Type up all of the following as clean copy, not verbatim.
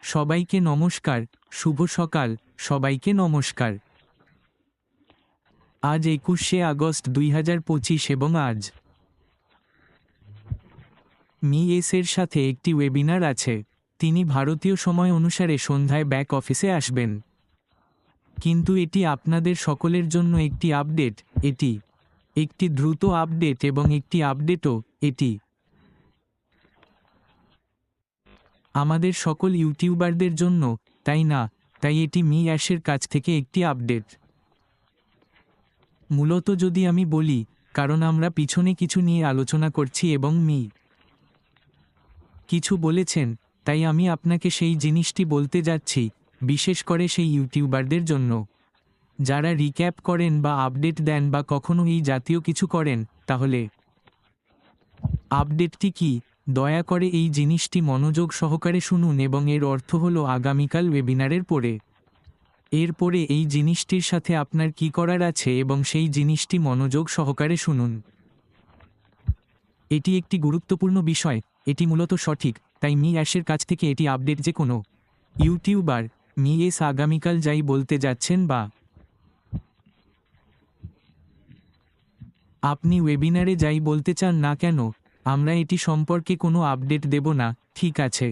সবাইকে নমস্কার, শুভ সকাল, সবাইকে নমস্কার। আজ 21শে আগস্ট 2025 এবং আজ এর সাথে একটি ওয়েবিনার আছে। তিনি ভারতীয় সময় অনুসারে সন্ধ্যায় ব্যাক অফিসে আসবেন। কিন্তু এটি আপনাদের সকলের জন্য একটি আপডেট, এটি একটি দ্রুত আপডেট এবং একটি আপডেটও এটি আমাদের সকল ইউটিউবারদের জন্য, তাই না? তাই এটি অ্যাশের কাছ থেকে একটি আপডেট। মূলত যদি আমি বলি, কারণ আমরা পিছনে কিছু নিয়ে আলোচনা করছি এবং কিছু বলেছেন, তাই আমি আপনাকে সেই জিনিসটি বলতে যাচ্ছি, বিশেষ করে সেই ইউটিউবারদের জন্য যারা রিক্যাপ করেন বা আপডেট দেন বা কখনো এই জাতীয় কিছু করেন। তাহলে আপডেটটি কি? দয়া করে এই জিনিসটি মনোযোগ সহকারে শুনুন এবং এর অর্থ হলো আগামীকাল ওয়েবিনারের পরে এরপরে এই জিনিসটির সাথে আপনার কি করার আছে এবং সেই জিনিসটি মনোযোগ সহকারে শুনুন। এটি একটি গুরুত্বপূর্ণ বিষয়, এটি মূলত সঠিক, তাই অ্যাশের কাছ থেকে এটি আপডেট। যে কোনো ইউটিউবার আগামীকাল যাই বলতে যাচ্ছেন বা আপনি ওয়েবিনারে যাই বলতে চান না কেন, আমরা এটি সম্পর্কে কোনো আপডেট দেব না, ঠিক আছে?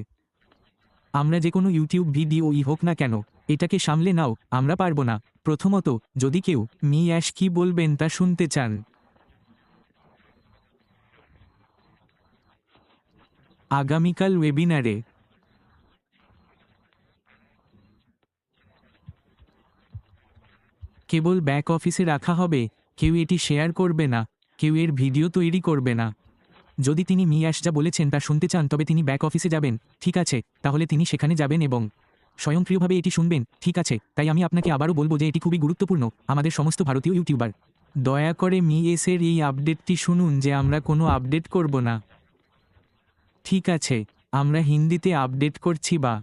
আমরা যে কোনো ইউটিউব ভিডিওই হোক না কেন, এটাকে সামলে নাও, আমরা পারবো না। প্রথমত, যদি কেউ অ্যাশ কি বলবেন তা শুনতে চান, আগামীকাল ওয়েবিনারে কেবল ব্যাক অফিসে রাখা হবে, কেউ এটি শেয়ার করবে না, কেউ এর ভিডিও তৈরি করবে না। যদি তিনি অ্যাশ যা বলেছেন তা শুনতে চান তবে তিনি ব্যাক অফিসে যাবেন, ঠিক আছে? তাহলে তিনি সেখানে যাবেন এবং স্বয়ংক্রিয়ভাবে এটি শুনবেন, ঠিক আছে? তাই আমি আপনাকে আবারও বলবো যে এটি খুবই গুরুত্বপূর্ণ আমাদের সমস্ত ভারতীয় ইউটিউবার। দয়া করে এর এই আপডেটটি শুনুন যে আমরা কোনো আপডেট করব না, ঠিক আছে? আমরা হিন্দিতে আপডেট করছি বা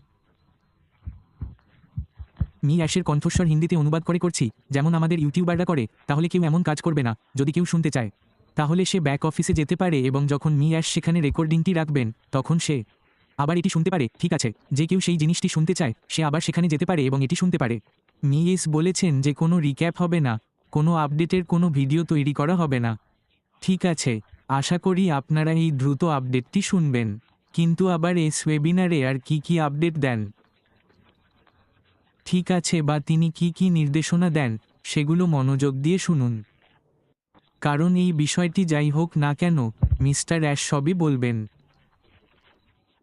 অ্যাশের কণ্ঠস্বর হিন্দিতে অনুবাদ করে করছি, যেমন আমাদের ইউটিউবাররা করে। তাহলে কেউ এমন কাজ করবে না। যদি কেউ শুনতে চায় তাহলে সে ব্যাক অফিসে যেতে পারে এবং যখন অ্যাশ সেখানে রেকর্ডিংটি রাখবেন তখন সে আবার এটি শুনতে পারে, ঠিক আছে? যে কেউ সেই জিনিসটি শুনতে চায় সে আবার সেখানে যেতে পারে এবং এটি শুনতে পারে। বলেছেন যে কোনো রিক্যাপ হবে না, কোনো আপডেটের কোনো ভিডিও তৈরি করা হবে না, ঠিক আছে? আশা করি আপনারা এই দ্রুত আপডেটটি শুনবেন। কিন্তু আবার ওয়েবিনারে আর কি আপডেট দেন, ঠিক আছে? বা তিনি কি নির্দেশনা দেন সেগুলো মনোযোগ দিয়ে শুনুন, কারণ এই বিষয়টি যাই হোক না কেন মিস্টার অ্যাশ সবই বলবেন।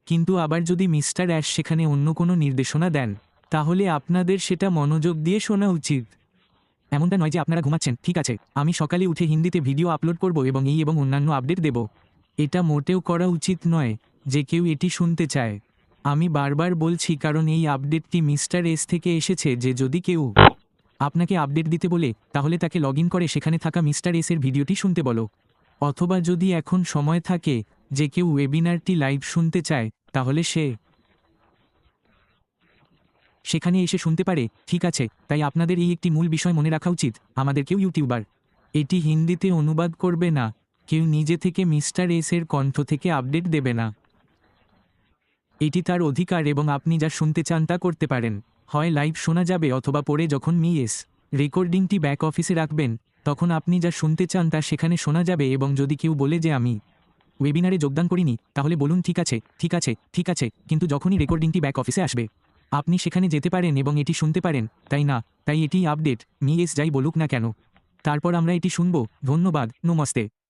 কিন্তু আবার যদি মিস্টার অ্যাশ সেখানে অন্য কোনো নির্দেশনা দেন তাহলে আপনাদের সেটা মনোযোগ দিয়ে শোনা উচিত। এমনটা নয় যে আপনারা ঘুমাচ্ছেন, ঠিক আছে? আমি সকালে উঠে হিন্দিতে ভিডিও আপলোড করব এবং এবং অন্যান্য আপডেট দেব। এটা মোটেও করা উচিত নয় যে কেউ এটি শুনতে চায়। আমি বারবার বলছি কারণ এই আপডেটটি মিস্টার এস থেকে এসেছে যে যদি কেউ আপনাকে আপডেট দিতে বলে তাহলে তাকে লগ ইন করে সেখানে থাকা মিস্টার এসের ভিডিওটি শুনতে বলো। অথবা যদি এখন সময় থাকে যে কেউ ওয়েবিনারটি লাইভ শুনতে চায় তাহলে সে সেখানে এসে শুনতে পারে, ঠিক আছে? তাই আপনাদের এই একটি মূল বিষয় মনে রাখা উচিত, আমাদের কেউ ইউটিউবার এটি হিন্দিতে অনুবাদ করবে না, কেউ নিজে থেকে মিস্টার এসের কণ্ঠ থেকে আপডেট দেবে না। এটি তার অধিকার এবং আপনি যা শুনতে চান তা করতে পারেন। হয় লাইভ শোনা যাবে অথবা পরে যখন রেকর্ডিংটি ব্যাক অফিসে রাখবেন তখন আপনি যা শুনতে চান তা সেখানে শোনা যাবে। এবং যদি কেউ বলে যে আমি ওয়েবিনারে যোগদান করিনি তাহলে বলুন ঠিক আছে, ঠিক আছে, ঠিক আছে, কিন্তু যখনই রেকর্ডিংটি ব্যাক অফিসে আসবে আপনি সেখানে যেতে পারেন এবং এটি শুনতে পারেন, তাই না? তাই এটি আপডেট যাই বলুক না কেন, তারপর আমরা এটি শুনব। ধন্যবাদ, নমস্তে।